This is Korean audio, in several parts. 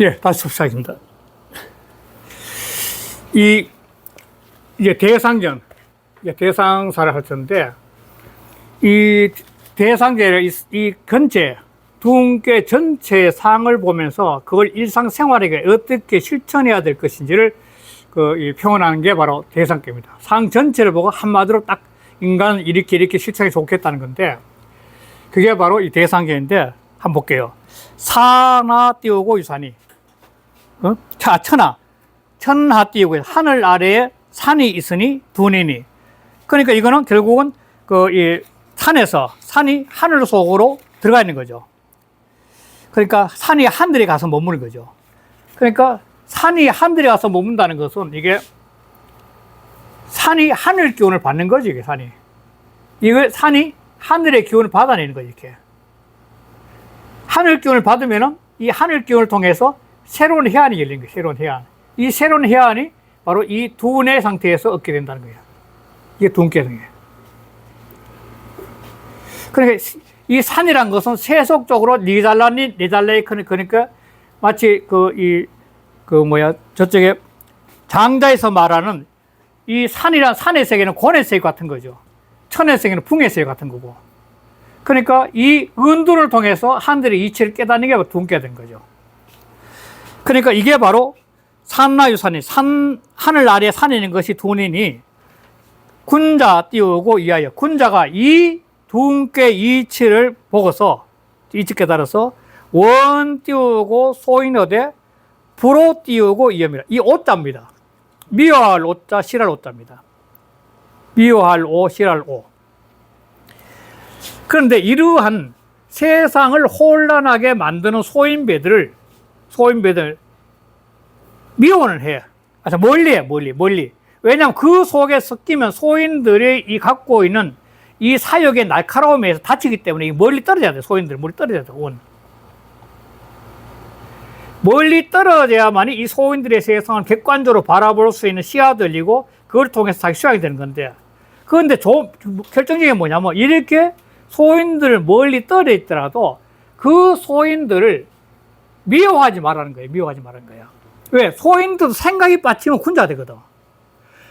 예, 다시 시작입니다. 이제 대상전, 대상사를 할 텐데, 이 대상제를 이 근체, 두께 전체의 상을 보면서 그걸 일상생활에게 어떻게 실천해야 될 것인지를 표현하는 게 바로 대상계입니다. 상 전체를 보고 한마디로 딱 인간은 이렇게 실천이 좋겠다는 건데, 그게 바로 이 대상계인데, 한번 볼게요. 사나 띄우고 유산이. 자, 천하 띄우고 하늘 아래에 산이 있으니 두니니. 그러니까 이거는 결국은 이 산이 하늘 속으로 들어가 있는 거죠. 그러니까 산이 하늘에 가서 머무는 거죠. 그러니까 산이 하늘에 가서 머문다는 것은 이게 산이 하늘 기운을 받는 거죠, 이게 산이. 이거 산이 하늘의 기운을 받아내는 거죠, 이렇게. 하늘 기운을 받으면은 이 하늘 기운을 통해서 새로운 해안이 열린 거예요, 새로운 해안. 이 새로운 해안이 바로 이 두뇌 상태에서 얻게 된다는 거예요. 이게 두뇌성이에요. 그러니까 이 산이란 것은 세속적으로 그러니까 마치 저쪽에 장자에서 말하는 이 산이란 산의 세계는 권의 세계 같은 거죠. 천의 세계는 풍의 세계 같은 거고. 그러니까 이 은둔을 통해서 하늘의 이치를 깨닫는 게 두뇌가 된 거죠. 그러니까 이게 바로 산나유산이 하늘 아래에 산이 있는 것이 두뇌니 군자 띄우고 이하여 군자가 이 두뇌 이치를 보고서 이치 깨달아서 원 띄우고 소인어대 불호 띄우고 이하입니다. 이 오자입니다. 미워할 오자 싫어할 오자입니다. 미워할 오 싫어할 오. 그런데 이러한 세상을 혼란하게 만드는 소인배들 미워는 해. 멀리 해, 멀리. 왜냐하면 그 속에 섞이면 소인들이 이 갖고 있는 이 사역의 날카로움에서 다치기 때문에 멀리 떨어져야 돼, 소인들. 멀리 떨어져야 돼, 멀리 떨어져야만이 이 소인들의 세상을 객관적으로 바라볼 수 있는 시야도 열리고 그걸 통해서 자기 수양이 되는 건데, 그런데 결정적인 게 뭐냐면 이렇게 소인들을 멀리 떨어져 있더라도 그 소인들을 미워하지 말라는 거예요. 왜? 소인들도 생각이 빠지면 군자가 되거든.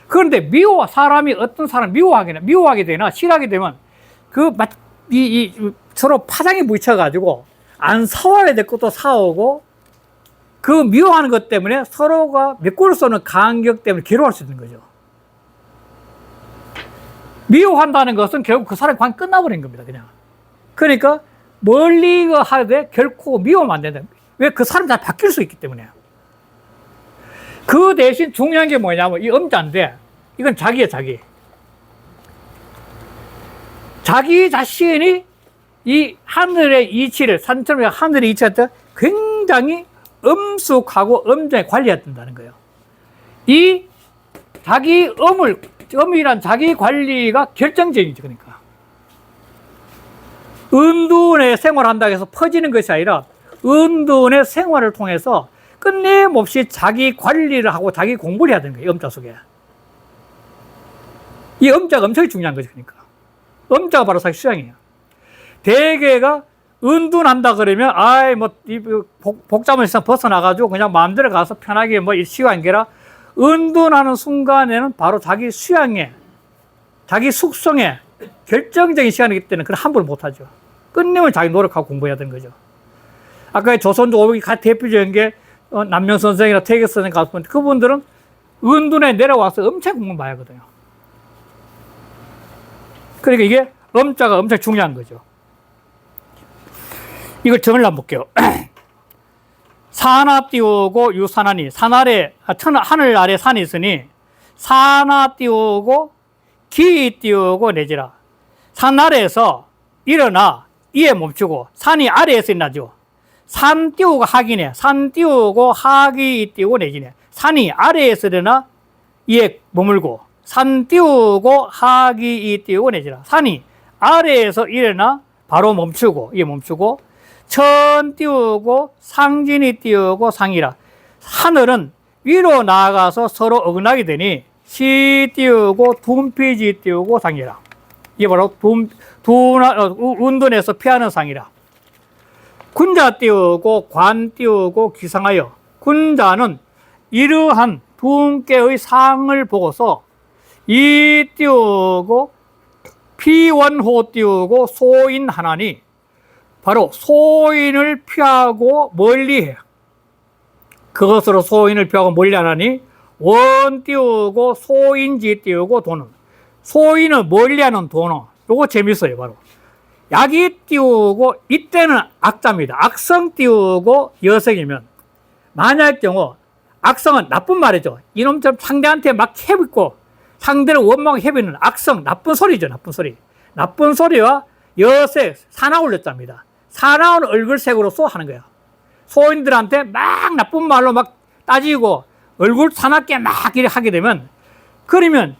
그런데 사람이 어떤 사람 미워하게 되나 싫어하게 되면 서로 파장이 부딪혀가지고 안 싸워야 될 것도 싸우고 그 미워하는 것 때문에 서로가 메꾸를 쏘는 간격 때문에 괴로워할 수 있는 거죠. 미워한다는 것은 결국 그 사람의 관계 끝나버린 겁니다, 그냥. 그러니까 멀리 하되 결코 미워하면 안 된다. 왜? 그 사람이 다 바뀔 수 있기 때문에. 그 대신 중요한 게 뭐냐면 이 음자인데 이건 자기예요, 자기. 자기 자신이 이 하늘의 이치를, 산처럼 하늘의 이치를 굉장히 엄숙하고 엄정히 관리해야 된다는 거예요. 이 자기 음이란 자기 관리가 결정적이죠, 그러니까. 은둔의 생활한다고 해서 퍼지는 것이 아니라 은둔의 생활을 통해서 끊임없이 자기 관리를 하고 자기 공부를 해야 되는 거예요, 음자 속에. 이 음자가 엄청 중요한 거죠, 그러니까. 음자가 바로 자기 수양이에요. 대개가 은둔한다 그러면, 복잡한 세상 벗어나가지고 그냥 마음대로 가서 편하게 쉬고 게라 은둔하는 순간에는 바로 자기 수양에, 자기 숙성에 결정적인 시간이기 때문에 그걸 함부로 못하죠. 끊임을 자기 노력하고 공부해야 되는 거죠. 아까 조선조 오백이 대표적인 게 남명 선생이나 태계 선생 같은 그분들은 은둔에 내려와서 엄청 공부 많이 하거든요. 그러니까 이게 음자가 엄청 중요한 거죠. 이걸 정을 한번 볼게요. 산하 띄우고 유산하니, 하늘 아래 산이 있으니 산하 띄우고 기 띄우고 내지라. 산 아래에서 일어나 이에 멈추고 산이 아래에서 일어나죠. 산 띄우고 하기네. 산 띄우고 하기 띄우고 내지네. 산이 아래에서 일어나 이에 머물고 산 띄우고 하기 띄우고 내지라. 산이 아래에서 일어나 바로 멈추고 이에 멈추고 천 띄우고 상진이 띄우고 상이라. 하늘은 위로 나아가서 서로 어긋나게 되니 시 띄우고 둔피지 띄우고 상이라. 이게 바로 운둔에서 피하는 상이라. 군자 띄우고 관 띄우고 기상하여. 군자는 이러한 둔께의 상을 보고서 이 띄우고 피원호 띄우고 소인하나니 바로 소인을 피하고 멀리해. 그것으로 소인을 피하고 멀리하나니 원 띄우고 소인지 띄우고 도는. 소인을 멀리하는 도는 요거 재밌어요. 바로 약이 띄우고 이때는 악자입니다. 악성 띄우고 여성이면 만약 경우 악성은 나쁜 말이죠. 이놈처럼 상대한테 막 해비고 상대를 원망하고 해비는 악성, 나쁜 소리죠. 나쁜 소리. 나쁜 소리와 여색, 사나운 여자입니다. 사나운 얼굴색으로서 하는 거야. 소인들한테 막 나쁜 말로 막 따지고 얼굴 사납게 막 이렇게 하게 되면 그러면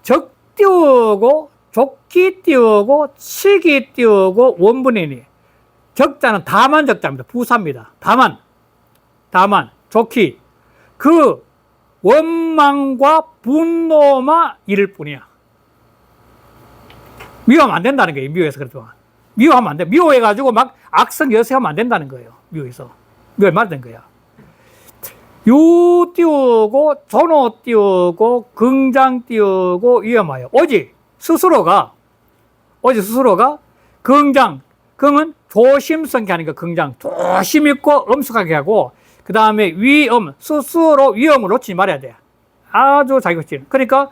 적 띄우고 좋기 띄우고 치기 띄우고 원분이니 적자는 다만 적자입니다. 부사입니다. 다만 좋기 그 원망과 분노만 이를 뿐이야. 미워하면 안 된다는 거예요. 미워해서 그렇죠. 미워하면 안 돼. 미워해가지고 막 악성 여세하면 안 된다는 거예요. 미워해서. 미워해 말된 거야. 유 띄우고 전호 띄우고 긍장 띄우고 위험하여. 오직 스스로가 긍장, 긍은 조심스럽게 하는 거 긍장. 조심 있고 엄숙하게 하고 그 다음에 위험, 스스로 위험을 놓치지 말아야 돼. 아주 자기 확신. 그러니까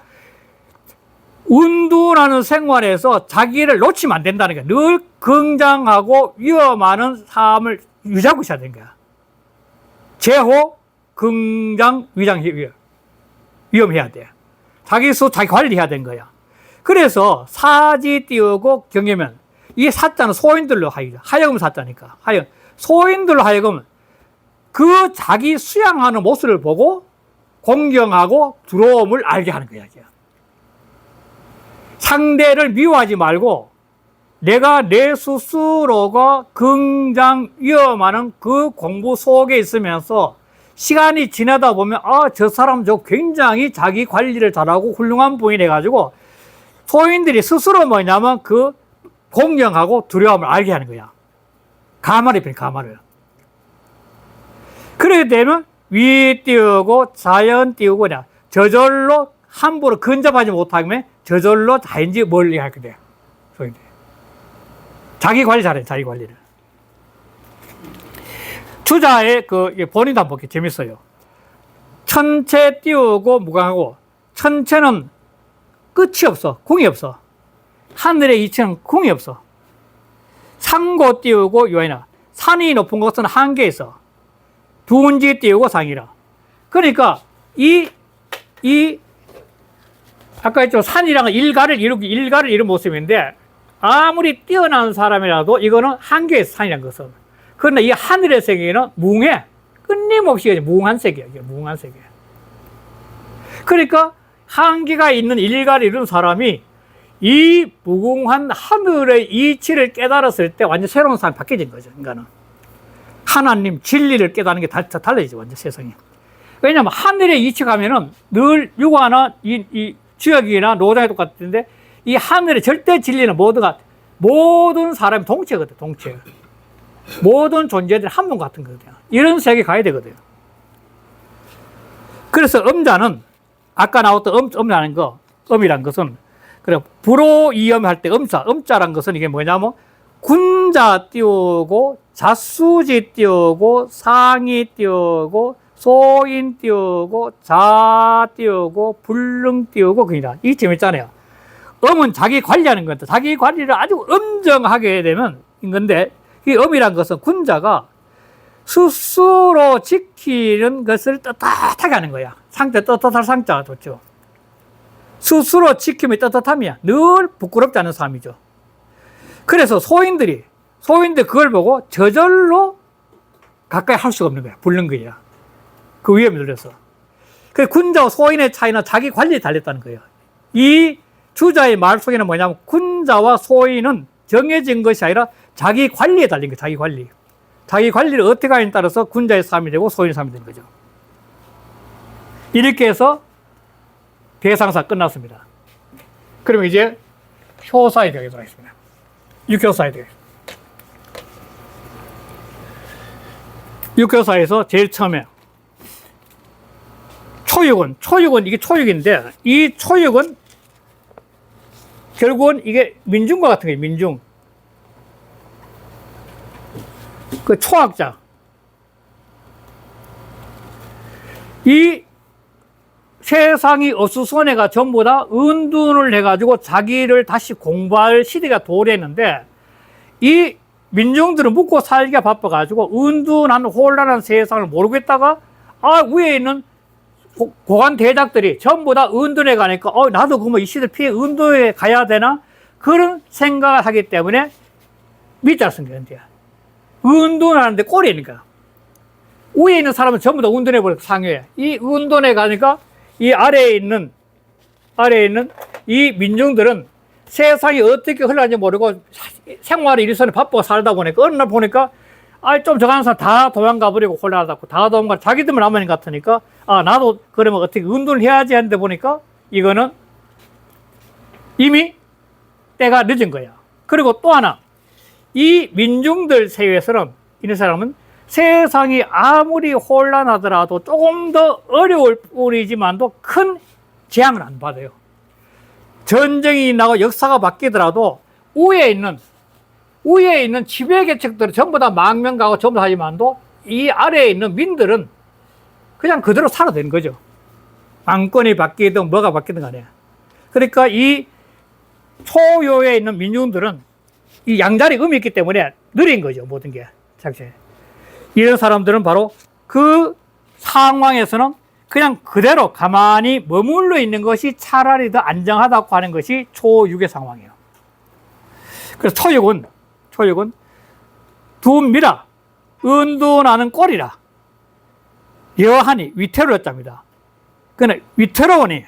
운둔하는 생활에서 자기를 놓치면 안 된다는 거야. 늘 긍장하고 위험하는 삶을 유지하고 있어야 되는 거야. 제호, 긍장, 위장, 위험해야 돼. 자기 관리해야 되는 거야. 그래서 사지 띄우고 경계면 이 사자는 소인들로 하여금 사자니까. 소인들로 하여금 그 자기 수양하는 모습을 보고 공경하고 두려움을 알게 하는 거야. 상대를 미워하지 말고 내가 내 스스로가 긍장 위험하는 그 공부 속에 있으면서 시간이 지나다 보면 저 사람 굉장히 자기 관리를 잘하고 훌륭한 분이 돼가지고 소인들이 스스로 뭐냐면 그 공경하고 두려움을 알게 하는 거야. 가말을. 그렇게 되면 위 띄우고 자연 띄우고 저절로 함부로 근접하지 못하면 저절로 다인지 멀리 하게 돼. 자기 관리 잘해, 자기 관리를. 주자의 본인도 한번 볼게요. 재밌어요. 천체 띄우고 무광하고, 천체는 끝이 없어. 궁이 없어. 하늘의 이치는 궁이 없어. 상고 띄우고 요이나. 산이 높은 곳은 한계에 있어. 둔지 띄우고 상이라. 그러니까 아까 했죠. 산이랑은 일가를 이룬 모습인데 아무리 뛰어난 사람이라도 이거는 한계에 있어. 산이라는 것은. 그러나 이 하늘의 세계는 무해. 끊임없이 무궁한 세계야. 무궁한 세계. 그러니까 한계가 있는 일가를 이룬 사람이 이 무궁한 하늘의 이치를 깨달았을 때 완전 새로운 사람이 바뀌어진 거죠. 인간은. 하나님 진리를 깨닫는 게 달라지죠. 완전 세상이. 왜냐하면 하늘의 이치 가면은 늘 육아나 이 지역이나 노장이 똑같은데 이 하늘의 절대 진리는 모든 사람이 동체거든. 동체. 모든 존재들이 한 분 같은 거거든요. 이런 세계 가야 되거든요. 그래서 음자는 아까 나왔던 음자는 음이란 것은 그래 불호이염 할 때 음자란 것은 이게 뭐냐면 군자 띄우고 자수지 띄우고 상이 띄우고 소인 띄우고 자 띄우고 불능 띄우고 그니라. 이게 재밌잖아요. 음은 자기 관리하는 건데 자기 관리를 아주 엄정하게 되면 인건데 이 음이란 것은 군자가 스스로 지키는 것을 떳떳하게 하는 거야. 상태 떳떳할 상자가 좋죠. 스스로 지킴이 떳떳함이야. 늘 부끄럽지 않은 삶이죠. 그래서 소인들 그걸 보고 저절로 가까이 할 수가 없는 거야. 불는 거야. 그 위험이 들려서. 그 군자와 소인의 차이는 자기 관리에 달렸다는 거예요. 이 주자의 말 속에는 뭐냐면 군자와 소인은 정해진 것이 아니라 자기 관리에 달린 거예요. 자기 관리. 자기 관리를 어떻게 하느냐에 따라서 군자의 삶이 되고 소인의 삶이 되는 거죠. 이렇게 해서 대상사 끝났습니다. 그러면 이제 효사에 되겠습니다. 육효사에 되겠습니다. 육교사에서 제일 처음에 초육은 이게 초육인데, 이 초육은 결국은 이게 민중과 같은 거예요. 민중. 그 초학자. 이 세상이 어수선해가 전부 다 은둔을 해가지고 자기를 다시 공부할 시대가 도래했는데, 이 민중들은 묵고 살기가 바빠가지고 은둔한 혼란한 세상을 모르고 있다가, 위에 있는 고관 대작들이 전부 다 은둔해 가니까, 나도 그러면 이 시대를 피해 은둔해 가야 되나? 그런 생각을 하기 때문에 밑자를 쓴 거예요. 은둔하는데 꼴이니까. 위에 있는 사람은 전부 다 은둔해 버렸고, 상위에. 이 은둔해 가니까 이 아래에 있는 이 민중들은 세상이 어떻게 흘러가는지 모르고 생활이 일선에 바빠 살다 보니까 어느 날 보니까 좀 저가는 사람 다 도망가 버리고 홀라하고 다 도망가 자기들만 남은 것 같으니까 나도 그러면 어떻게 운동을 해야지 하는데 보니까 이거는 이미 때가 늦은 거야. 그리고 또 하나, 이 민중들 사이에서는 이런 사람은 세상이 아무리 혼란하더라도 조금 더 어려울 뿐이지만도 큰 재앙을 안 받아요. 전쟁이 나고 역사가 바뀌더라도 위에 있는 지배계층들은 전부 다 망명가고 전부 다 하지만도 이 아래에 있는 민들은 그냥 그대로 살아야 되는 거죠. 왕권이 바뀌든 뭐가 바뀌든 간에. 그러니까 이 초요에 있는 민중들은 이 양자리 음이 있기 때문에 느린 거죠. 모든 게. 이런 사람들은 바로 그 상황에서는 그냥 그대로 가만히 머물러 있는 것이 차라리 더 안정하다고 하는 것이 초육의 상황이에요. 그래서 초육은 둠미라, 은둔하는 꼴이라, 여하니 위태로웠답니다. 그러나 위태로우니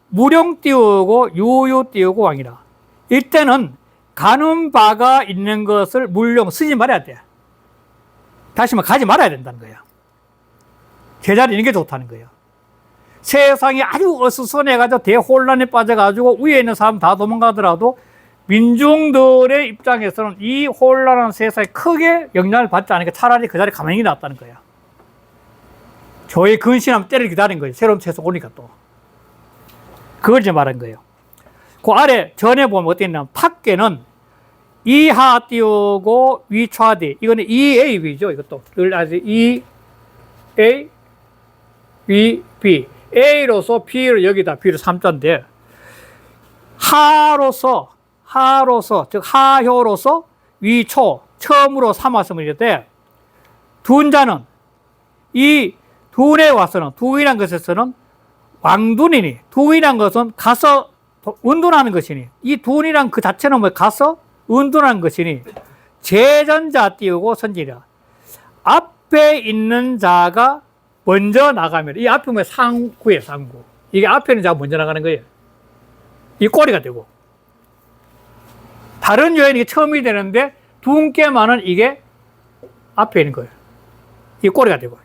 무령 띄우고 유유 띄우고 왕이라. 이때는 가는 바가 있는 것을 물령 쓰지 말아야 돼. 다시 말해 가지 말아야 된다는 거야. 제자리 있는 게 좋다는 거예요. 세상이 아주 어수선해가지고 대혼란에 빠져가지고 위에 있는 사람 다 도망가더라도 민중들의 입장에서는 이 혼란한 세상에 크게 영향을 받지 않으니까 차라리 그 자리에 가만히 놨다는 거야. 조의 근신하면 때를 기다린 거예요. 새로운 채소 오니까 또. 그걸 이제 말한 거예요. 그 아래 전에 보면 어떻게 했냐면 탁계는 이하 띄우고 위차디. 이거는 EAB죠. 이것도. 늘 아주 EA B, B. A로서 B를 여기다 B를 3자인데 하로서 즉 하효로서 위초 처음으로 삼았으면 이랬대. 둔자는 이 둔에 와서는 둔이란 것에서는 왕둔이니 둔이란 것은 가서 운둔하는 것이니 이 둔이란 그 자체는 뭐 가서 운둔하는 것이니 제전자 띄우고 선지라. 앞에 있는 자가 먼저 나가면, 이 앞에 뭐 상구예요, 상구. 이게 앞에 있는 자가 먼저 나가는 거예요. 이 꼬리가 되고. 다른 여인이 처음이 되는데, 둔께만은 이게 앞에 있는 거예요. 이 꼬리가 되고.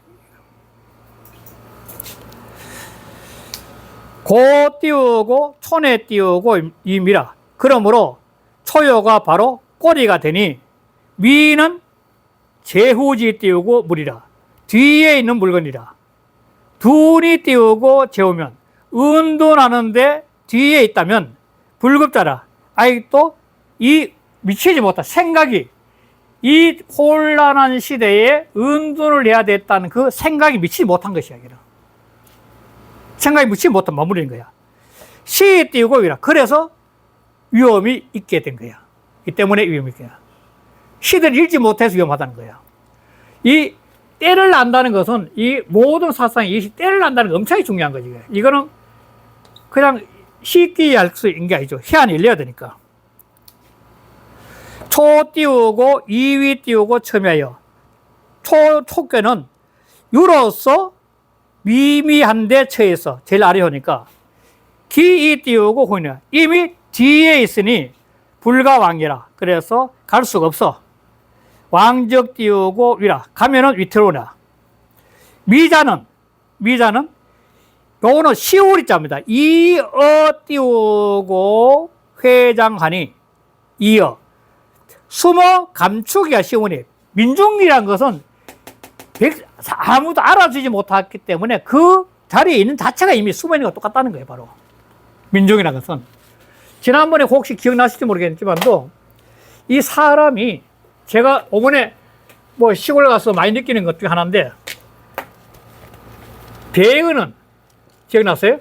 고 띄우고, 촌에 띄우고, 이 미라. 그러므로, 초요가 바로 꼬리가 되니, 미는 제후지 띄우고 물이라. 뒤에 있는 물건이라. 둔이 띄우고 재우면 은둔하는데 뒤에 있다면 불급자라. 또 이 미치지 못한 생각이 이 혼란한 시대에 은둔을 해야 됐다는 그 생각이 미치지 못한 것이야. 생각이 미치지 못한 머무르는 거야. 시에 띄우고 위라. 그래서 위험이 있게 된 거야. 이 때문에 위험이 있게. 시대를 읽지 못해서 위험하다는 거야. 이 때를 안다는 것은 이 모든 사상이 이 때를 안다는 게 엄청나게 중요한 거지. 이거는 그냥 쉽게 할 수 있는 게 아니죠. 해안이 열려야 되니까. 초 띄우고 이위 띄우고 첨예하여. 촉계는 유로서 미미한데 처해서 제일 아래 오니까 기이 띄우고 혼이야. 이미 뒤에 있으니 불가 왕이라. 그래서 갈 수가 없어. 왕적 띄우고 위라. 가면은 위태로우나. 미자는 요거는 시오리자입니다. 이어 띄우고 회장하니 이어. 숨어 감추기가 쉬우니 민중이란 것은 아무도 알아주지 못했기 때문에 그 자리에 있는 자체가 이미 숨어 있는 것과 똑같다는 거예요, 바로. 민중이란 것은. 지난번에 혹시 기억나실지 모르겠지만도 이 사람이 제가 이번에 뭐 시골 가서 많이 느끼는 것 중에 하나인데, 대의는 기억나세요?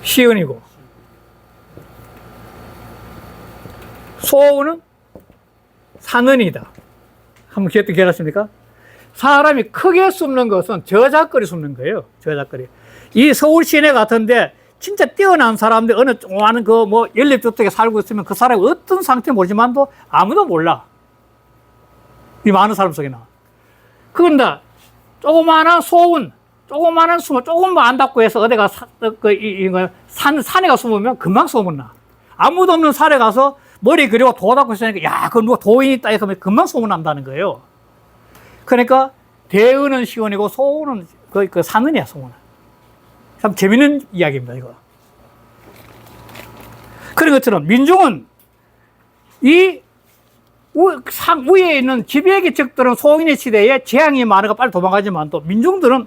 시은이고, 소은은 산은이다. 한번 기억나십니까? 사람이 크게 숨는 것은 저작거리 숨는 거예요. 저작거리. 이 서울 시내 같은데 진짜 뛰어난 사람들 어느 좋아하는 그 뭐 연립주택에 살고 있으면 그 사람이 어떤 상태 모르지만도 아무도 몰라. 이 많은 사람 속에는. 그런데 조그마한 소운, 조그마한 숨을 조금만 안 닫고 해서 어디가 산에 가 숨으면 금방 소문나. 아무도 없는 산에 가서 머리 그리고 도 닦고 있으니까 야, 그 누가 도인이 있다 해서 금방 소문난다는 거예요. 그러니까 대의는 시원이고 소운은 그 산은이야, 소운은. 참 재밌는 이야기입니다, 이거. 그런 것처럼 민중은 이 위에 있는 지배계층들은 소인의 시대에 재앙이 많으니까 빨리 도망가지만 또 민중들은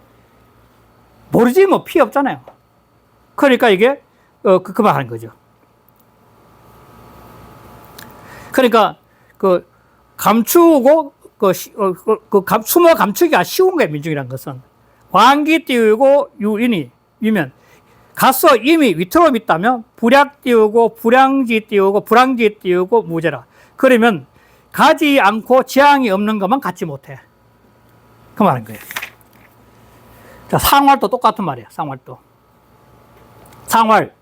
모르지 뭐 피해 없잖아요. 그러니까 이게 그만하는 거죠. 그러니까 그 감추고 숨어 감추기가 쉬운 거예요. 민중이라는 것은 왕기 띄우고 유면 가서 이미 위태로움 있다면 불약 띄우고 불량지 띄우고 불황지 띄우고 무죄라. 그러면 가지 않고 재앙이 없는 것만 갖지 못해. 그 말인 거예요. 자, 상활도 똑같은 말이에요. 상활도. 상활.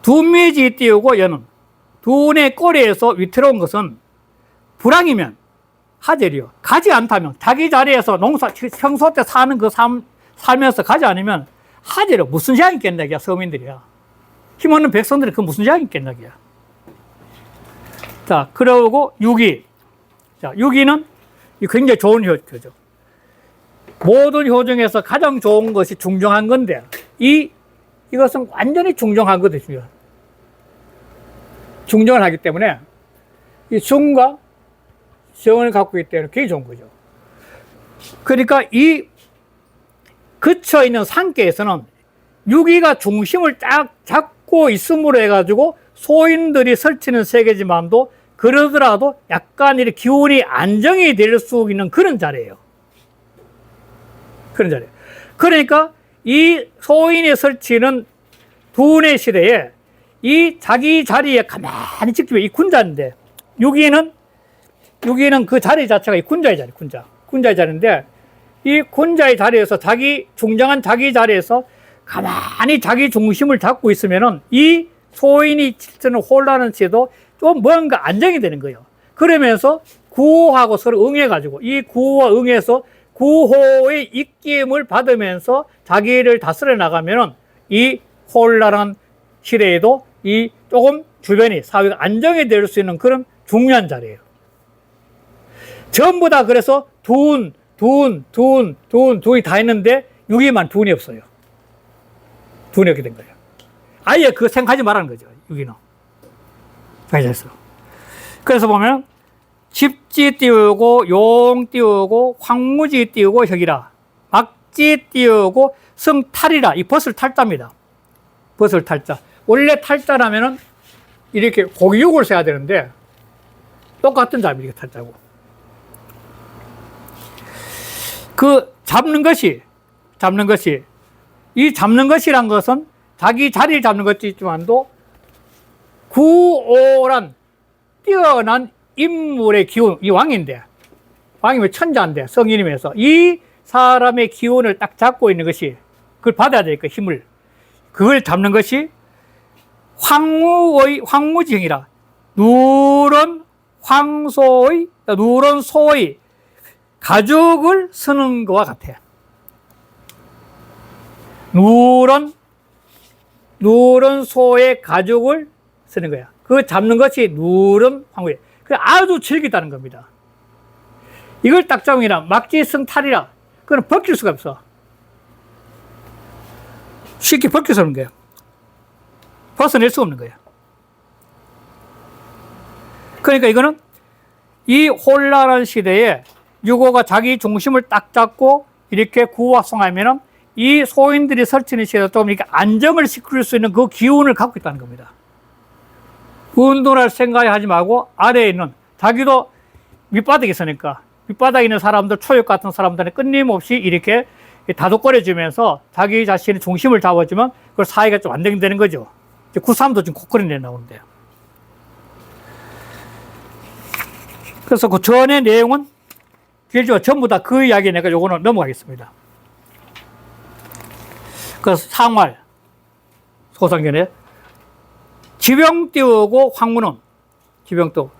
두미지 띄우고 여는. 두뇌 꼬리에서 위태로운 것은 불황이면 하절이요. 가지 않다면 자기 자리에서 평소 때 사는 그 살면서 가지 않으면 하절이요. 무슨 재앙이 있겠냐, 서민들이야. 힘없는 백성들이 그 무슨 재앙이 있겠냐. 자, 그러고 유기. 자, 유기는 굉장히 좋은 효죠. 모든 효 중에서 가장 좋은 것이 중정한 건데, 이것은 완전히 중정한 거거든요. 중정을 하기 때문에, 이 중과 정을 갖고 있기 때문에 굉장히 좋은 거죠. 그러니까 이 그쳐있는 상계에서는 유기가 중심을 딱 잡고 있음으로 해가지고 소인들이 설치는 세계지만도 그러더라도 약간 이렇게 기운이 안정이 될 수 있는 그런 자리예요. 그런 자리예요. 그러니까 이 소인이 설치는 두뇌 시대에 이 자기 자리에 가만히 지키면 이 군자인데, 유기는 그 자리 자체가 이 군자의 자리, 군자의 자리인데, 이 군자의 자리에서 중정한 자기 자리에서 가만히 자기 중심을 잡고 있으면은 이 소인이 치는 혼란은 치도 좀 뭔가 안정이 되는 거예요. 그러면서 구호하고 서로 응해가지고 이 구호와 응해서 구호의 입김을 받으면서 자기를 다스려 나가면은 이 혼란한 시대에도 이 조금 주변이 사회가 안정이 될 수 있는 그런 중요한 자리예요. 전부 다 그래서 둔이 다 했는데 유기만 둔이 없어요. 둔이 없게 된 거예요. 아예 그거 생각하지 말라는 거죠. 유기는. 그래서 보면 집지 띄우고 용 띄우고 황무지 띄우고 혁이라. 막지 띄우고 성탈이라. 이 벗을 탈자입니다. 벗을 탈자. 원래 탈자라면은 이렇게 고기육을 써야 되는데 똑같은 자입니다. 이렇게 탈자고. 그 잡는 것이 이 잡는 것이란 것은 자기 자리를 잡는 것도 있지만도 구오란 뛰어난 인물의 기운, 이 왕인데, 왕이면 천자인데, 성인이면서 이 사람의 기운을 딱 잡고 있는 것이, 그걸 받아야 되니까 힘을, 그걸 잡는 것이 황무지형이라. 누런 소의 가죽을 쓰는 것과 같아. 누런 소의 가죽을 쓰는 거야. 그 잡는 것이 누런 황무지. 그 아주 즐기다는 겁니다. 이걸 딱 잡으니라 막지성탈이라. 그건 벗길 수가 없어. 쉽게 벗길 수 없는 거예요. 벗어낼 수 없는 거예요. 그러니까 이거는 이 혼란한 시대에 유고가 자기 중심을 딱 잡고 이렇게 구화성하면은 이 소인들이 설치는 시대에 좀 이렇게 안정을 시킬 수 있는 그 기운을 갖고 있다는 겁니다. 운동할 생각을 하지 말고 아래에 있는, 자기도 밑바닥에 있으니까 밑바닥에 있는 사람들, 초역 같은 사람들은 끊임없이 이렇게 다독거려주면서 자기 자신의 중심을 잡아주면 그 사회가 좀 안정되는 거죠. 구삼도 지금 코코린에 나오는데요. 그래서 그 전의 내용은 길죠. 전부 다 그 이야기니까 요거는 넘어가겠습니다. 그래서 상말, 소상견에 지병 띄우고 황무는, 지병 띄우고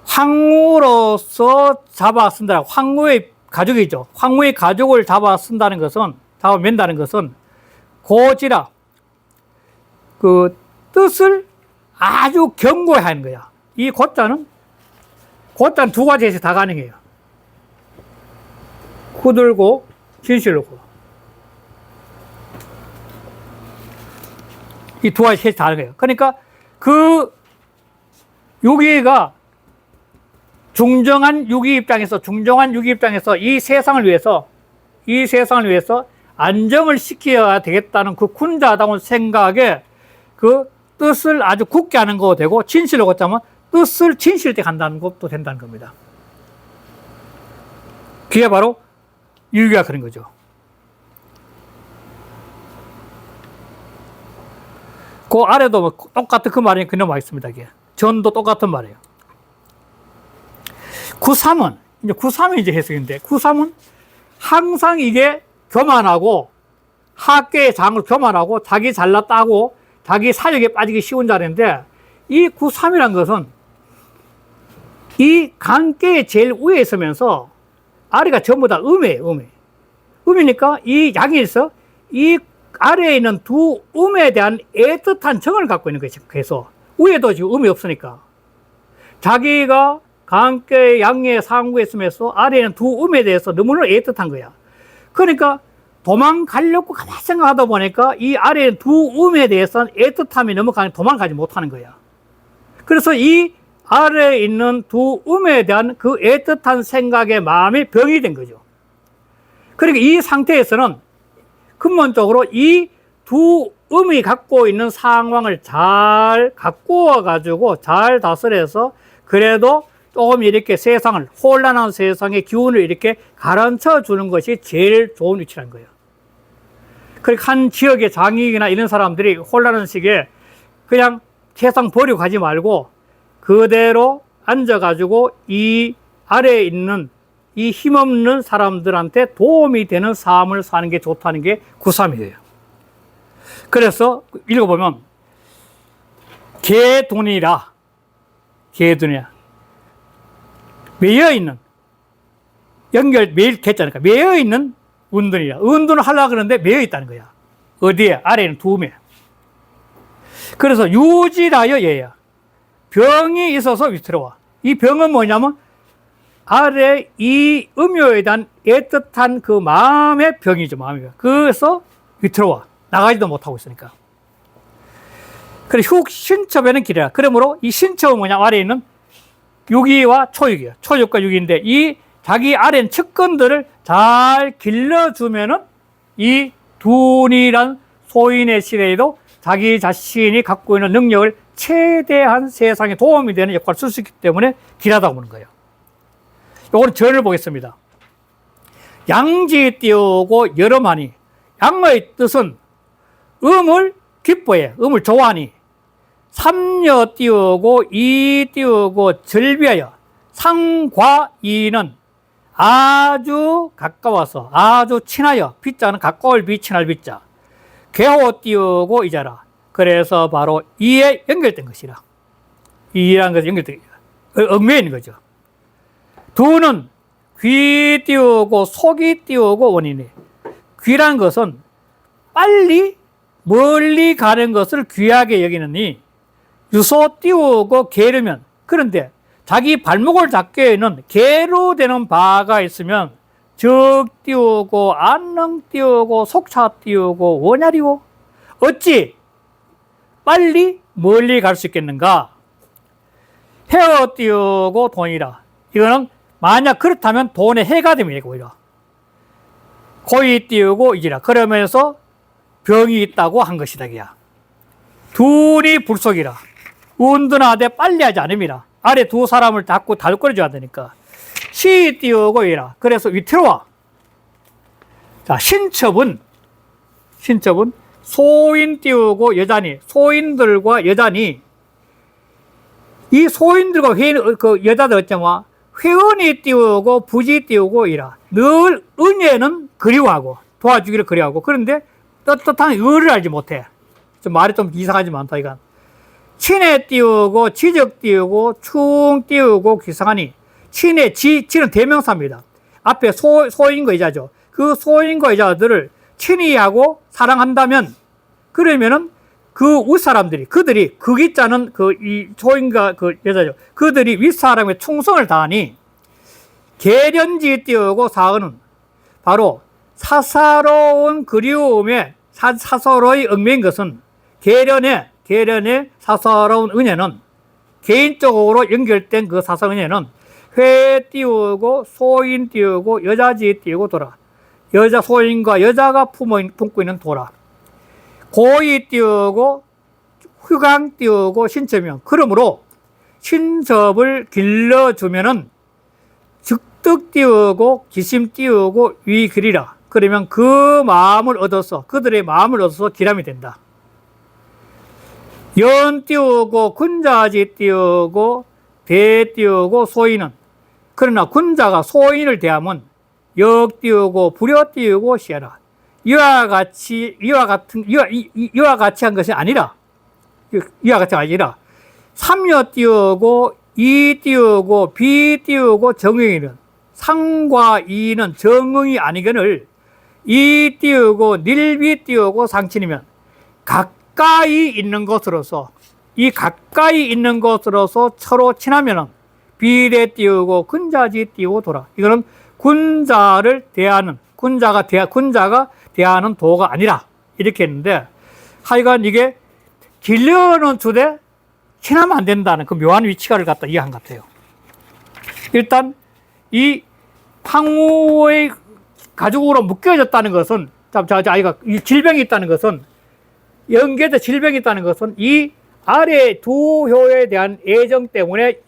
황무로서 잡아 쓴다. 황무의 가족이죠. 황무의 가족을 잡아 쓴다는 것은, 잡아 맨다는 것은 고지라, 그 뜻을 아주 견고히 하는 거야. 이 고자는 두 가지에서 다 가능해요. 후들고 진실로. 이 두 가지 셋이 다 가능해요. 그러니까 그 유기가 중정한 유기 입장에서 이 세상을 위해서 안정을 시켜야 되겠다는 그 군자다운 생각에 그 뜻을 아주 굳게 하는 거 되고, 진실로 걷자면 뜻을 진실되게 한다는 것도 된다는 겁니다. 그게 바로 유기가 그런 거죠. 그 아래도 뭐 똑같은 그 말이 그냥 와 있습니다. 이게 전도 똑같은 말이에요. 구삼은 이제 해석인데, 구삼은 항상 이게 교만하고 학계의 장을 교만하고 자기 잘났다고 자기 사역에 빠지기 쉬운 자리인데, 이 구삼이란 것은 이 강계의 제일 위에 있으면서 아래가 전부 다 음이에요. 음이니까 이 양에서 이 아래에 있는 두 음에 대한 애틋한 정을 갖고 있는 거예요. 그래서 위에도 지금 음이 없으니까 자기가 강계 양의 상구에 있으면서 아래에는 두 음에 대해서 너무나 애틋한 거야. 그러니까 도망가려고 가만히 생각하다 보니까 이 아래에 두 음에 대해서는 애틋함이 너무 강해 도망가지 못하는 거야. 그래서 이 아래에 있는 두 음에 대한 그 애틋한 생각의 마음이 병이 된 거죠. 그러니까 이 상태에서는 근본적으로 이 두 음이 갖고 있는 상황을 잘 갖고 와가지고 잘 다스려서 그래도 조금 이렇게 세상을, 혼란한 세상의 기운을 이렇게 가라앉혀 주는 것이 제일 좋은 위치라는 거예요. 그러니까 한 지역의 장익이나 이런 사람들이 혼란한 시기에 그냥 세상 버리고 가지 말고 그대로 앉아가지고 이 아래에 있는 이 힘없는 사람들한테 도움이 되는 삶을 사는 게 좋다는 게 구삼이에요. 그래서 읽어보면 개돈이라, 매여있는, 매일 개자니까 매여있는 운둔이라. 운둔을 하려고 그러는데 매여있다는 거야. 어디에? 아래에는 두음에. 그래서 유지라여 얘야. 병이 있어서 위태로워. 이 병은 뭐냐면 아래 이 음요에 대한 애틋한 그 마음의 병이죠. 마음의 병. 그래서 위태로워. 나가지도 못하고 있으니까. 그래, 신첩에는 기래라. 그러므로 이 신첩은 뭐냐? 아래에 있는 유기와 초육이에요. 초육과 유기인데 이 자기 아래는 측근들을 잘 길러주면은 이 둔이란 소인의 시대에도 자기 자신이 갖고 있는 능력을 최대한 세상에 도움이 되는 역할을 쓸 수 있기 때문에 길하다고 보는 거예요. 요거는 전을 보겠습니다. 양지 띄우고 여름하니, 양의 뜻은 음을 기뻐해, 음을 좋아하니, 삼여 띄우고 이 띄우고 절비하여, 상과 이는 아주 가까워서, 아주 친하여, 비자는 가까울 비, 친할 비자, 개호 띄우고 이자라. 그래서 바로 이에 연결된 것이라. 이라는 것이 연결된 거예요. 얽매여 있는 거죠. 두는 귀 띄우고 속이 띄우고 원인이. 귀라는 것은 빨리 멀리 가는 것을 귀하게 여기느니 유소 띄우고 게으르면, 그런데 자기 발목을 잡기에는 게으로 되는 바가 있으면 적 띄우고 안능 띄우고 속차 띄우고 원야리고 어찌 빨리 멀리 갈 수 있겠는가? 해어 띄우고 돈이라. 이거는 만약 그렇다면 돈의 해가 됩니다. 오히려. 고이 띄우고 이지라. 그러면서 병이 있다고 한 것이다. 이야. 둘이 불속이라. 운둔하되 빨리 하지 않음이라. 아래 두 사람을 잡고 달거려줘야 되니까. 시 띄우고 이라. 그래서 위태로워. 자, 신첩은 소인 띄우고 여자니, 소인들과 여자니, 이 소인들과 회인, 그 여자들 어쩌면 회원이 띄우고 부지 띄우고 이라. 늘 은혜는 그리워하고 도와주기를 그리워하고, 그런데 떳떳한 의를 알지 못해. 좀 말이 좀 이상하지만 않다 이건. 친에 띄우고 지적 띄우고 충 띄우고 기상하니. 지는 대명사입니다. 앞에 소인과 여자죠. 그 소인과 여자들을 친히 하고 사랑한다면, 그러면은 그 윗사람들이, 그들이, 그 기자는 이 소인과 그 여자죠. 그들이 윗사람의 충성을 다하니, 계련지 띄우고 사은은 바로 사사로운 그리움에 사서로의 얽매인 것은, 계련의 사서로운 은혜는, 개인적으로 연결된 그 사서 은혜는 회 띄우고 소인 띄우고 여자지 띄우고 돌아. 여자 소인과 여자가 품고 있는 도라. 고이 띄우고 휴강 띄우고 신첩이면, 그러므로 신첩을 길러주면은 즉득 띄우고 기심 띄우고 위 그리라. 그러면 그 마음을 얻어서, 그들의 마음을 얻어서 기람이 된다. 연 띄우고 군자지 띄우고 대 띄우고 소인은, 그러나 군자가 소인을 대하면 역 띄우고 불여 띄우고 시하라. 이와 같이 한 것이 아니라, 삼여 띄우고 이 띄우고 비 띄우고 정응이는, 상과 이는 정응이 아니거늘 이 띄우고 닐비 띄우고 상친이면 가까이 있는 것으로서, 이 가까이 있는 것으로서 서로 친하면은 비례 띄우고 군자지 띄우고 돌아. 이거는 군자가 대하는 도가 아니라, 이렇게 했는데, 하여간 이게 길려는 주되 친하면 안 된다는 그 묘한 위치가를 갖다 이해한 것 같아요. 일단 이 팡우의 가족으로 묶여졌다는 것은, 아이가 질병이 있다는 것은, 연계돼 질병이 있다는 것은 이 아래 두 효에 대한 애정 때문에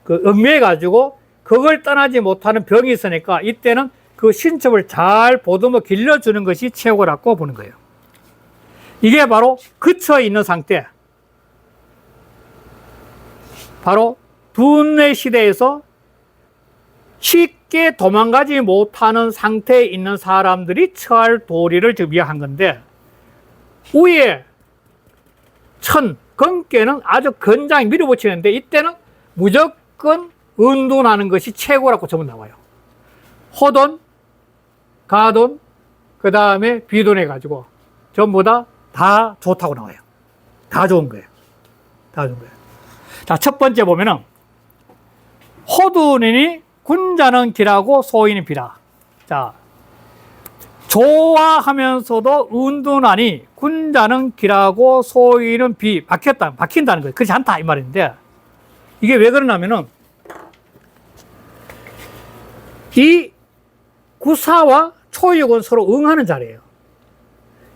얽매여 가지고 그걸 떠나지 못하는 병이 있으니까, 이때는 그 신첩을 잘 보듬어 길러주는 것이 최고라고 보는 거예요. 이게 바로 그쳐 있는 상태, 바로 둔의 시대에서 쉽게 도망가지 못하는 상태에 있는 사람들이 처할 도리를 지금 이해한 건데, 위에 건께는 아주 건장히 밀어붙이는데, 이때는 무조건 은둔하는 것이 최고라고 전부 나와요. 호돈, 가돈, 그 다음에 비돈 해가지고 전부 다 좋다고 나와요. 다 좋은 거예요. 다 좋은 거예요. 자, 첫 번째 보면은, 호둔이니 군자는 기라고 소인은 비라. 자, 좋아하면서도 은둔하니 군자는 기라고 소인은 비. 박힌다는 거예요. 그렇지 않다 이 말인데, 이게 왜 그러냐면은, 이 구사와 초육은 서로 응하는 자리예요.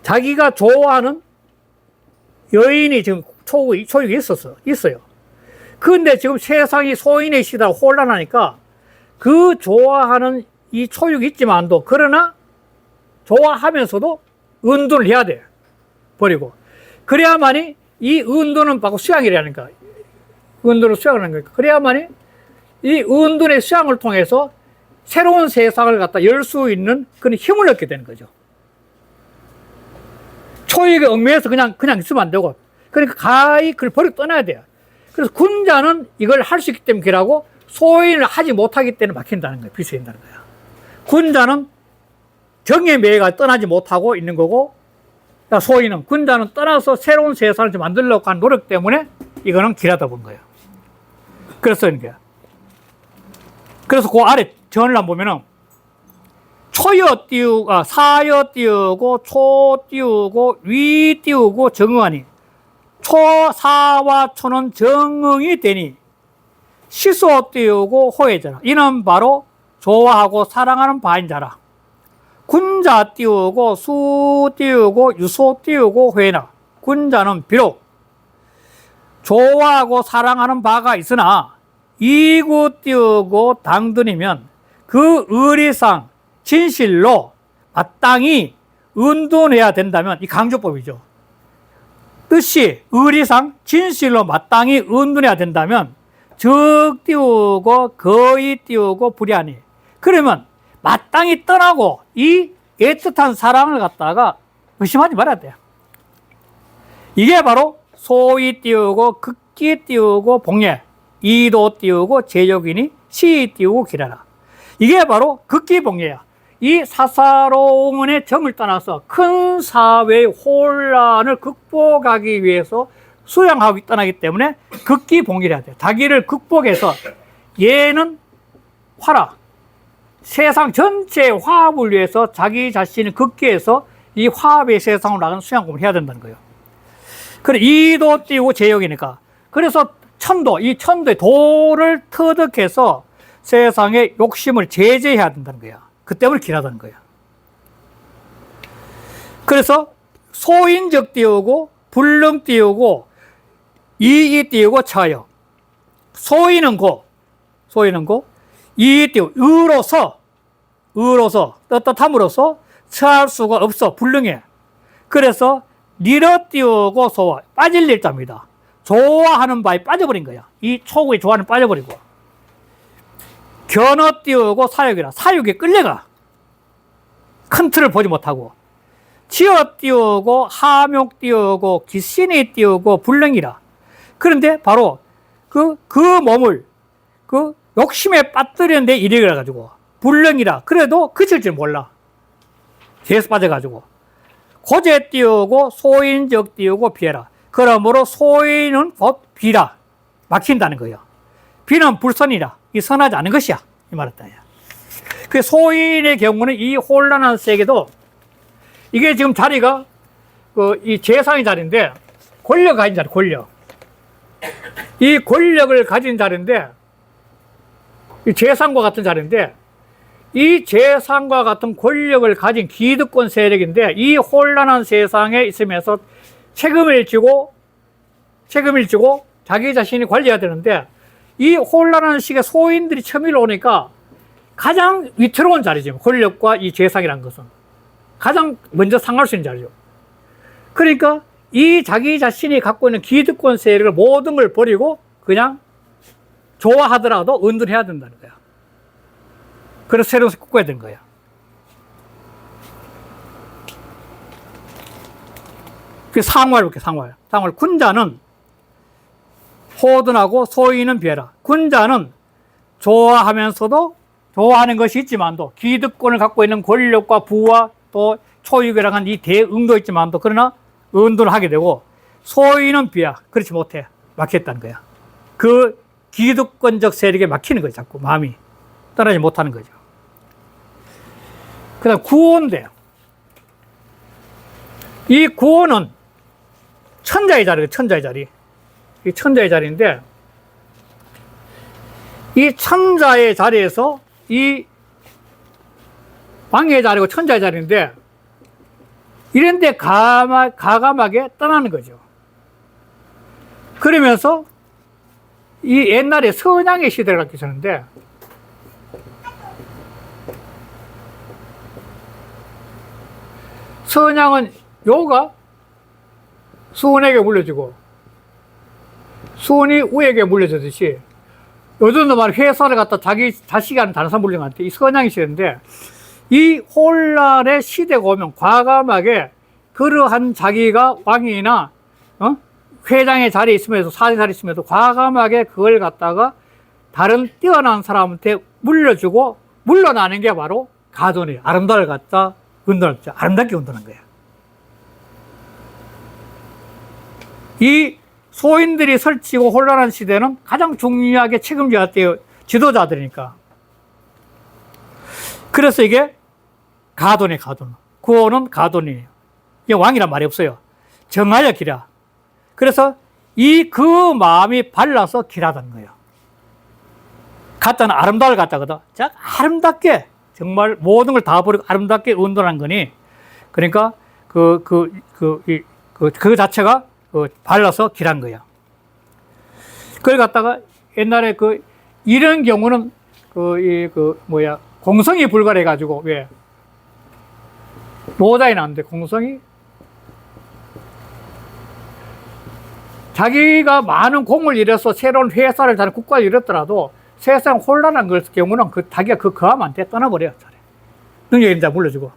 자기가 좋아하는 여인이 지금 초육이 있어요. 그런데 지금 세상이 소인의 시대로 혼란하니까 그 좋아하는 이 초육이 있지만도, 그러나 좋아하면서도 은둔을 해야 돼. 버리고. 그래야만이 이 은둔은 바로 수양이라니까. 은둔을 수양하는 거니까. 그래야만이 이 은둔의 수양을 통해서 새로운 세상을 갖다 열 수 있는 그런 힘을 얻게 되는 거죠. 초육에 얽매여서 그냥 있으면 안 되고, 그러니까 가히 그걸 버리고 떠나야 돼요. 그래서 군자는 이걸 할 수 있기 때문에 길하고, 소인을 하지 못하기 때문에 막힌다는 거예요. 비서인다는 거예요. 군자는 정에 매가 떠나지 못하고 있는 거고, 소인은, 군자는 떠나서 새로운 세상을 좀 만들려고 하는 노력 때문에 이거는 길하다 본 거예요. 그래서 그 아래 전을 한번 보면은, 사여 띄우고 초 띄우고 위 띄우고 정응하니, 사와 초는 정응이 되니, 시소 띄우고 호해자라. 이는 바로 좋아하고 사랑하는 바인 자라. 군자 띄우고 수 띄우고 유소 띄우고 회나. 군자는 비록 좋아하고 사랑하는 바가 있으나 이구 띄우고 당근이면 그 의리상 진실로 마땅히 은둔해야 된다면, 이 강조법이죠. 뜻이 의리상 진실로 마땅히 은둔해야 된다면 적 띄우고 거의 띄우고 불이하니. 그러면 마땅히 떠나고 이 애틋한 사랑을 갖다가 의심하지 말아야 돼요. 이게 바로 소위 띄우고 극기 띄우고 복례, 이도 띄우고 제욕이니 시 띄우고 기라라. 이게 바로 극기 복례야. 이 사사로움의 정을 떠나서 큰 사회의 혼란을 극복하기 위해서 수양하고 떠나기 때문에 극기 복례를 해야 돼요. 자기를 극복해서 얘는 화라, 세상 전체의 화합을 위해서 자기 자신을 극기해서 이 화합의 세상으로 나가는 수양공을 해야 된다는 거예요. 그래, 이도 띄우고 제욕이니까. 그래서 천도, 이 천도의 도를 터득해서 세상의 욕심을 제재해야 된다는 거야. 그 때문에 길하다는 거야. 그래서 소인적 띄우고 불능 띄우고 이이 띄우고 처하여. 소인은 고, 이이 띄우고 의로서 떳떳함으로써 처할 수가 없어. 불능해. 그래서 니러 띄우고 소와, 빠질 일자입니다. 좋아하는 바에 빠져버린 거야. 이 초국의 좋아하는 빠져버리고. 견어 띄우고 사욕이라. 사욕에 끌려가. 큰 틀을 보지 못하고. 지어 띄우고 하욕 띄우고 기신이 띄우고 불능이라. 그런데 바로 그 몸을 그 욕심에 빠뜨리는 데 일이 그래가지고 불능이라. 그래도 그칠 줄 몰라. 계속 빠져가지고. 고제 띄우고 소인적 띄우고 비해라. 그러므로 소인은 곧 비라. 막힌다는 거예요. 비는 불선이라. 이 선하지 않은 것이야. 이 말했다. 그 소인의 경우는 이 혼란한 세계도 이게 지금 자리가 이 재상의 자리인데 권력 가진 자리, 권력. 이 권력을 가진 자리인데 이 재상과 같은 자리인데 이 재상과 같은 권력을 가진 기득권 세력인데 이 혼란한 세상에 있으면서 책임을 지고 자기 자신이 관리해야 되는데 이 혼란한 시기에 소인들이 처밀어 오니까 가장 위태로운 자리죠. 권력과 이 재상이라는 것은 가장 먼저 상할 수 있는 자리죠. 그러니까 이 자기 자신이 갖고 있는 기득권 세력을 모든 걸 버리고 그냥 좋아하더라도 은둔해야 된다는 거야. 그래서 새로운 것을 꿈꿔야 되는 거야. 그 상화를 볼게요. 상활. 군자는 호둔하고 소인은 비해라. 군자는 좋아하면서도 좋아하는 것이 있지만도 기득권을 갖고 있는 권력과 부와 또 초유괴랑한 이 대응도 있지만도 그러나 은둔을 하게 되고 소인은 비야. 그렇지 못해. 막혔다는 거야. 그 기득권적 세력에 막히는 거죠. 자꾸 마음이 떠나지 못하는 거죠. 그 다음 구호인데요. 이 구호는 천자의 자리예요. 천자의 자리. 이 천자의 자리인데 이 천자의 자리에서 이 왕의 자리고 천자의 자리인데 이런데 가감하게 떠나는 거죠. 그러면서 이 옛날에 선양의 시대를 갖기 전인데 선양은 요가 수은에게 물려주고 수은이 우에게 물려주듯이 요즘도 말 회사를 갖다 자기 자식이 하는 다른 사람 물려한테 이 선양이 시대인데 이 혼란의 시대가 오면 과감하게 그러한 자기가 왕이나 회장의 자리에 있으면서 사대 자리에 있으면서 과감하게 그걸 갖다가 다른 뛰어난 사람한테 물려주고 물러나는 게 바로 가돈이에요. 아름다움을 갖다 운동을 아름답게 운동한 거예요. 이 소인들이 설치고 혼란한 시대는 가장 중요하게 책임져야 돼요. 지도자들이니까. 그래서 이게 가돈이에요. 가돈. 구호는 가돈이에요. 이게 왕이란 말이 없어요. 정하여 기라. 그래서 그 마음이 발라서 길하다는 거예요. 가짜는 아름다울 가짜거든. 자, 아름답게, 정말 모든 걸 다 버리고 아름답게 운동한 거니. 그러니까 그 자체가 발라서 길한 거야. 그걸 갖다가 옛날에 이런 경우는 공성이 불가해가지고, 왜? 노자에 나왔는데, 공성이? 자기가 많은 공을 일해서 새로운 회사를 다른 국가를 이뤘더라도 세상 혼란한 경우는 자기가 거하면 안 돼. 떠나버려요. 능력이 있는 자 물러주고.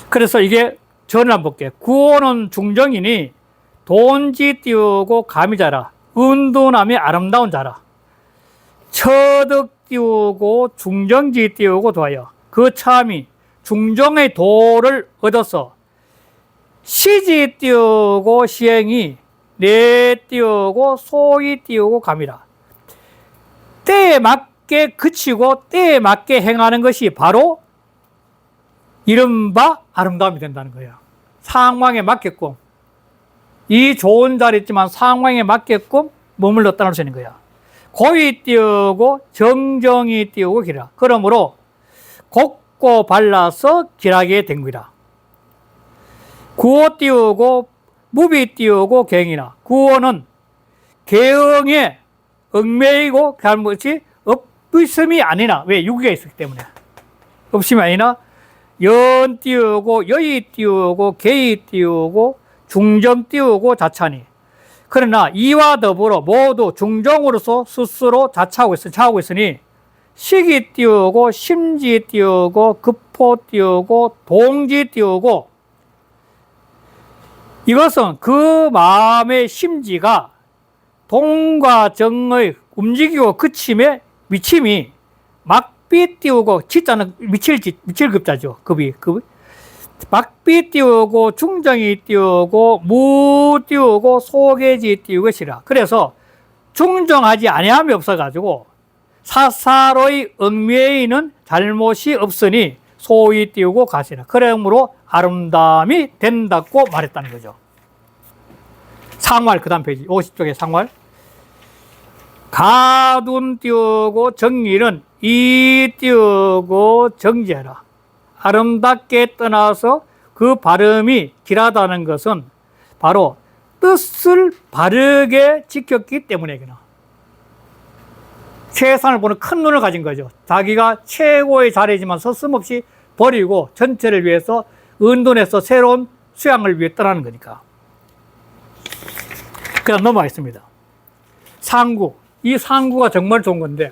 그래서 이게 전을 한번 볼게요. 구호는 중정이니 돈지 띄우고 감이 자라. 은둔함이 아름다운 자라. 처득 띄우고 중정지 띄우고 도하여 그 참이 중정의 도를 얻어서 시지 띄우고 시행이 내 띄우고 소위 띄우고 감이라. 때에 맞게 그치고 때에 맞게 행하는 것이 바로 이른바 아름다움이 된다는 거예요. 상황에 맞게끔, 이 좋은 자리 있지만 상황에 맞게끔 머물러 떠날 수 있는 거야. 고이 띄우고 정정이 띄우고 기라. 그러므로 곱고 발라서 길하게 된 거라. 구호 띄우고 무비 띄우고 경이나. 구호는 개응에 얽매이고 잘못이 없음이 아니나. 왜? 유기가 있었기 때문에. 없음이 아니나 연 띄우고 여의 띄우고 개의 띄우고 중정 띄우고 자차니. 그러나 이와 더불어 모두 중정으로서 스스로 자차하고 있으니 시기 띄우고 심지 띄우고 급호 띄우고 동지 띄우고. 이것은 그 마음의 심지가 동과 정의 움직이고 그침의 미침이 막비 띄우고, 지자는 미칠 급자죠. 급이. 막비 띄우고 중정이 띄우고 무 띄우고 소개지 띄우것이라. 그래서 중정하지 아니함이 없어가지고 사사로이 얽매이는 잘못이 없으니 소위 띄우고 가시라. 그러므로 아름다움이 된다고 말했다는 거죠. 상활, 그 다음 페이지 50쪽의 상활. 가둔 띄우고 정일은 이 띄우고 정지해라. 아름답게 떠나서 그 발음이 길하다는 것은 바로 뜻을 바르게 지켰기 때문이구나. 세상을 보는 큰 눈을 가진 거죠. 자기가 최고의 자리지만 서슴없이 버리고 전체를 위해서 은둔해서 새로운 수양을 위해 떠나는 거니까. 그다음 넘어가겠습니다. 상구. 이 상구가 정말 좋은 건데,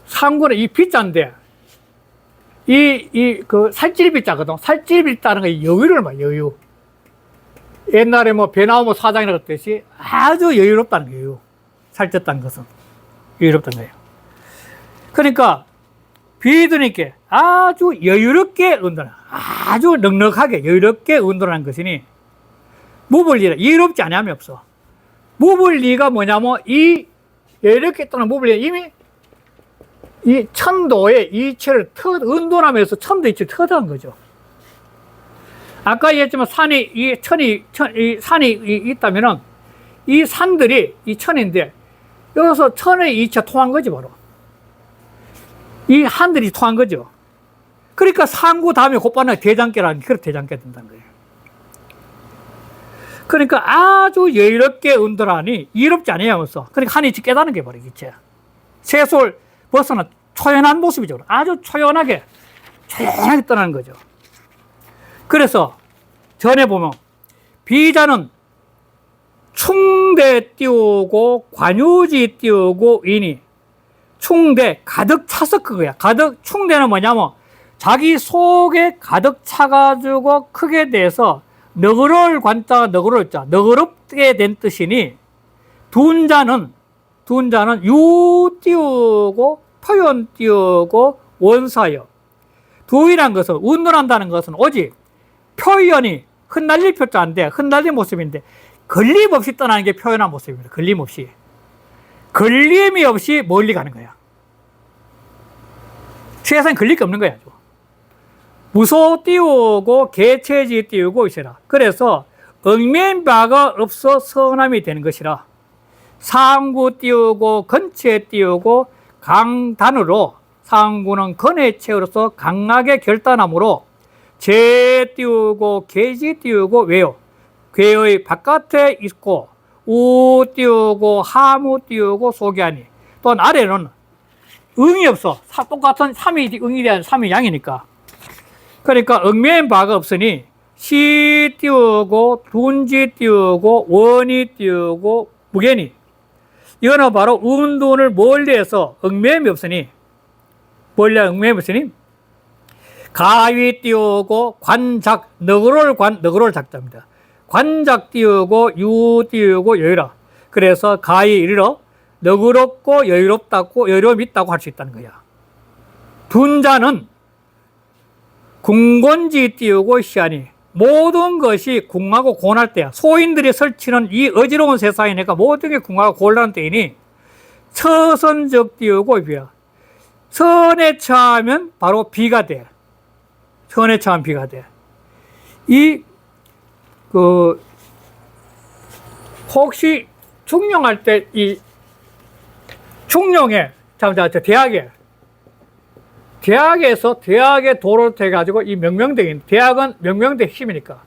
상구는 이 비자인데, 살찔비자거든. 살찔비자는 거 여유를 봐, 여유. 옛날에 배 나오면 사장이라고 했듯이 아주 여유롭다는 거예요. 살쪘다는 것은. 여유롭다는 거예요. 그러니까, 비드니까 아주 여유롭게 운동하는, 아주 넉넉하게 여유롭게 운동하는 것이니, 무불리라. 여유롭지 않음이 없어. 무불리가 뭐냐면, 이렇게 떠난 무불리가 이미 이 천도의 이체를 운동하면서 천도 이체를 터득한 거죠. 아까 얘기했지만 산이 있다면은 이 산들이 이 천인데 여기서 천의 이체가 통한 거지, 바로. 이 한들이 통한 거죠. 그러니까 상구 다음에 곧바로 대장계라는 게, 그렇게 대장계가 된다는 거예요. 그러니까 아주 여유롭게 운동하니 이롭지 않아야면서, 그러니까 한이 깨닫는 게 바로 이체. 세솔 벗어나 초연한 모습이죠. 아주 초연하게 떠나는 거죠. 그래서 전에 보면 비자는 충대 띄우고 관유지 띄우고 이니, 충대 가득 차서 그거야. 충대는 뭐냐면 자기 속에 가득 차가지고 크게 돼서 너그러울 관자가 너그러울 자, 너그럽게 된 뜻이니, 둔자는 유 띄우고 표현 띄우고 원사여. 두이란 것은, 운동한다는 것은 오직 표현이 흩날릴 표자인데, 흩날린 모습인데, 걸림없이 떠나는 게 표현한 모습입니다. 걸림없이. 걸림이 없이 멀리 가는 거야. 세상에 걸릴 게 없는 거야. 무소 띄우고 개체지 띄우고 있으라. 그래서 얽매인 바가 없어 선함이 되는 것이라. 상구 띄우고 근체 띄우고 강단으로 상구는 근해체로서 강하게 결단하므로 재 띄우고 계지 띄우고 외요. 괴의 바깥에 있고 우 띄우고 하무 띄우고 소개하니. 또한 아래는 응이 없어. 똑같은 3이 응이 대한 3이 양이니까. 그러니까 응매인 바가 없으니 시 띄우고 둔지 띄우고 원이 띄우고 무견이. 이거는 바로 운둔을 멀리해서 응매임이 없으니 멀리 응매임이 없으니 가위 띄우고 관작 너그러울 작자입니다. 관작 띄우고 유 띄우고 여유라. 그래서 가히 이르러 너그럽고 여유롭다고 여유로움이 있다고 할 수 있다는 거야. 둔자는 궁곤지 띄우고 시하니 모든 것이 궁하고 곤할 때야. 소인들이 설치는 이 어지러운 세상이니까 모든 게 궁하고 곤란한 때이니 처선적 띄우고 비야. 선에 처하면 바로 비가 돼. 선에 처하면 비가 돼. 혹시 중용할 때 중용에, 대학에서 대학의 도로 돼가지고 이 명명대인, 대학은 명명대 핵심이니까.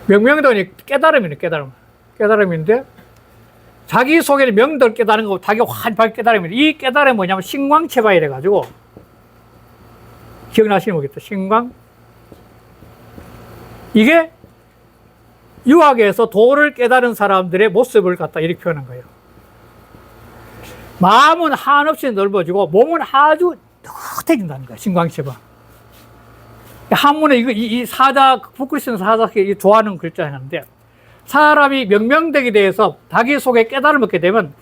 명명대는 깨달음인데, 자기 속에는 명덕을 깨달은 거고, 자기 환발 깨달음인데, 이 깨달음이 뭐냐면, 신광체바이 돼가지고, 기억나시는 거겠죠? 신광. 이게 유학에서 도를 깨달은 사람들의 모습을 갖다 이렇게 표현한 거예요. 마음은 한없이 넓어지고 몸은 아주 느긋해진다는 거예요. 신광체바. 한문에 이 사자, 북글씨는 사자 좋아하는 글자였는데, 사람이 명명되게 대해서 자기 속에 깨달음을 얻게 되면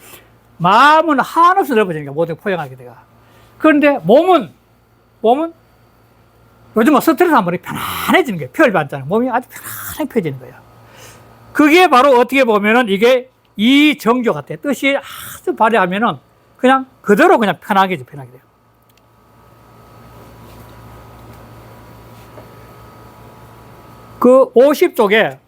마음은 한없이 넓어지는 거예요. 모든 포용하게 돼요. 그런데 몸은 요즘은 스트레스 한 번에 편안해지는 거예요. 펴를 받잖아요. 몸이 아주 편안하게 펴지는 거예요. 그게 바로 어떻게 보면은 이게 이 정조 같아요. 뜻이 아주 발휘하면은 그냥 그대로 그냥 편하게 돼요. 그 50쪽에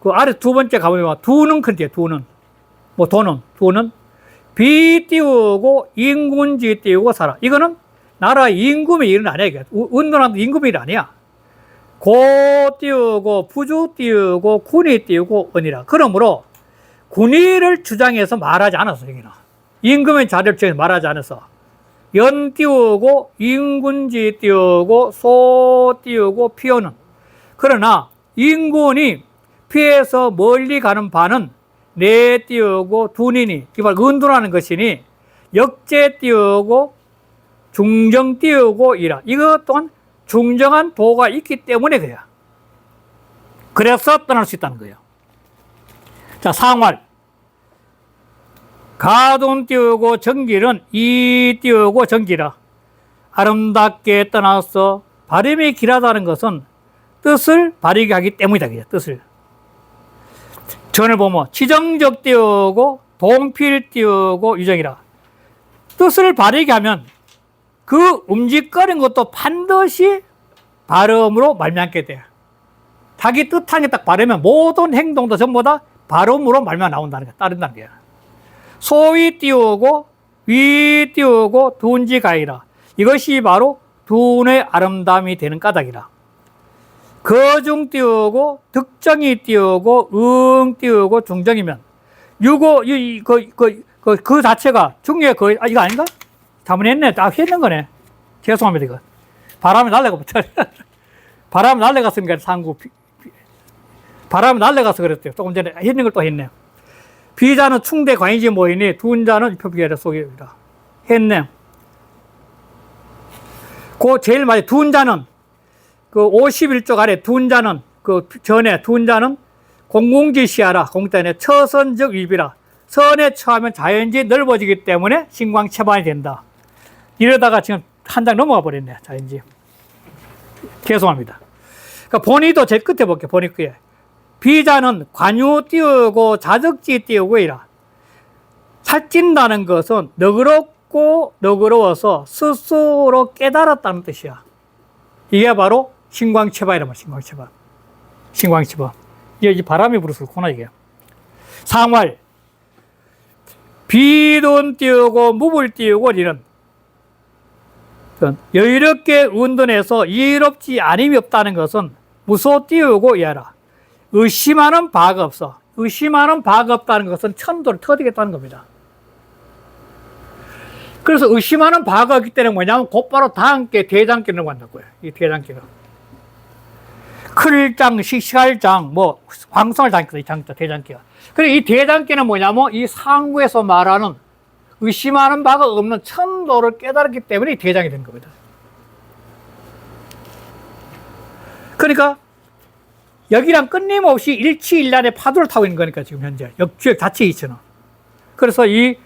그 아래 두 번째 가보면 두는 큰데요. 두는 비 띄우고 인군지 띄우고 살아. 이거는 나라 임금의 일은 아니야. 운동하는 임금의 일 아니야. 고 띄우고 부주 띄우고 군이 띄우고 은이라. 그러므로 군의를 주장해서 말하지 않았어. 여기는 임금의 자리를 주장해서 말하지 않았어. 연 띄우고 인군지 띄우고 소 띄우고 피오는. 그러나 인군이 피해서 멀리 가는 바는 내 띄우고 둔이니, 이발 은둔하는 것이니 역제 띄우고 중정 띄우고 이라. 이것 또한 중정한 도가 있기 때문에 그래야. 그래서 떠날 수 있다는 거예요. 자, 상활. 가돈 띄우고 정길은 이 띄우고 정기라. 아름답게 떠나서 발음이 길하다는 것은 뜻을 발휘하게 하기 때문이다. 뜻을. 전을 보면 지정적 띄우고 동필 띄우고 유정이라. 뜻을 발휘하게 하면 그 움직거리는 것도 반드시 발음으로 말미암게 돼. 자기 뜻한 게 딱 발음하면 모든 행동도 전부 다 발음으로 말미암아 나온다는 거야. 따른다는 거야. 소위 띄우고 위 띄우고 둔지 가이라. 이것이 바로 둔의 아름다움이 되는 까닭이라. 거중 띄우고 득정이 띄우고 응 띄우고 중정이면 그 자체가 중에 이거 아닌가? 잘못했네. 했는 거네. 죄송합니다. 이거 바람이 날아갔으니까 상구 바람이 날아가서 그랬대요. 조금 전에 했는 걸 또 했네요. 비자는 충대 관이지 모이니 둔자는 표비계라 속이라 했네. 그 제일 많이 둔자는 그 51쪽 아래 둔자는 그 전에 둔자는 공공지시하라. 공단에 처선적 위비라. 선에 처하면 자연지 넓어지기 때문에 신광체반이 된다. 이러다가 지금 한 장 넘어가 버렸네. 자연지. 죄송합니다. 그러니까 본의도 제일 끝에 볼게요. 본의 끝에. 비자는 관유 띄우고 자적지 띄우고 이라. 살찐다는 것은 너그러워서 스스로 깨달았다는 뜻이야. 이게 바로 신광체반이란 말이야. 신광체반. 신광10원. 이게 바람이 불어서 그렇구나, 이게. 상활. 비돈 띄우고, 무불 띄우고, 이런. 여유롭게 운동해서 이롭지 않음이 없다는 것은 무소 띄우고 이하라. 의심하는 바가 없어. 의심하는 바가 없다는 것은 천도를 터득했다는 겁니다. 그래서 의심하는 바가 없기 때문에 뭐냐면 곧바로 다음께 대장기를 간다고요. 이 대장기는. 클장, 시갈장, 뭐, 황성을 당기다, 이 장자, 대장기가. 그리고 이 대장기는 뭐냐면 이 상구에서 말하는 의심하는 바가 없는 천도를 깨달았기 때문에 이 대장이 된 겁니다. 그러니까 여기랑 끊임없이 일치일란의 파도를 타고 있는 거니까 지금 현재 역주역 자체 이치는. 그래서 이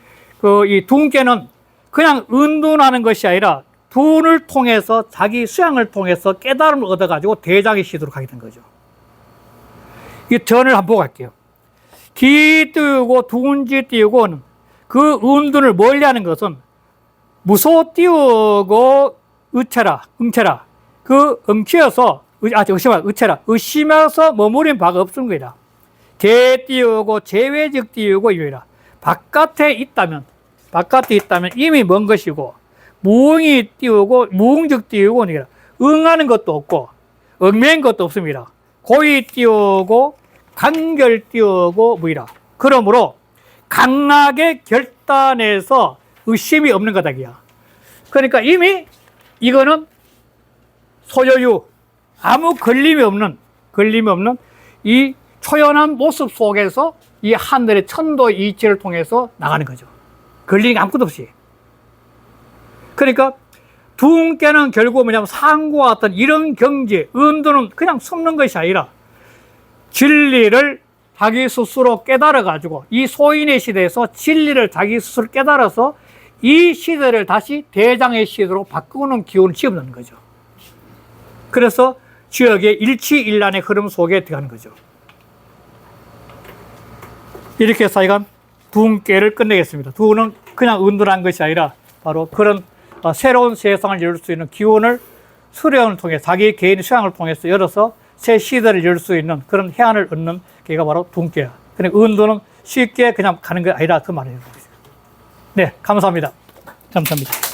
둔께는 그냥 은둔하는 것이 아니라 둔을 통해서 자기 수양을 통해서 깨달음을 얻어가지고 대장의 시도로 가게 된 거죠. 이 전을 한번 보고 갈게요. 기 띄우고 둔지 띄우고는 그 은둔을 멀리하는 것은 무소 띄우고 의체라, 응체라. 그 응치여서 의심해서 머무린 바가 없은 거이다. 개 띄우고 제외적 띄우고 이외라. 바깥에 있다면 이미 먼 것이고 무응이 띄우고 무응적 띄우고 이라. 응하는 것도 없고 얽매인 것도 없습니다. 고의 띄우고 간결 띄우고 무이라. 그러므로 강하게 결단해서 의심이 없는 거다기야. 그러니까 이미 이거는 소요유, 아무 걸림이 없는 이 초연한 모습 속에서 이 하늘의 천도 이치를 통해서 나가는 거죠. 걸림이 아무것도 없이. 그러니까 둔께는 결국 뭐냐면 상구와 같은 이런 경지, 은도는 그냥 숨는 것이 아니라 진리를 자기 스스로 깨달아가지고 이 소인의 시대에서 진리를 자기 스스로 깨달아서 이 시대를 다시 대장의 시대로 바꾸는 기운을 집어넣는 거죠. 그래서 지역의 일치일란의 흐름 속에 들어가는 거죠. 이렇게 해서 이건 둔께를 끝내겠습니다. 둔은 그냥 은둔한 것이 아니라 바로 그런 새로운 세상을 열 수 있는 기운을 수련을 통해 자기 개인의 수양을 통해서 열어서 새 시대를 열 수 있는 그런 해안을 얻는 게가 바로 둔께야. 그러니까 은둔은 쉽게 그냥 가는 게 아니라 그 말이에요. 네, 감사합니다. 감사합니다.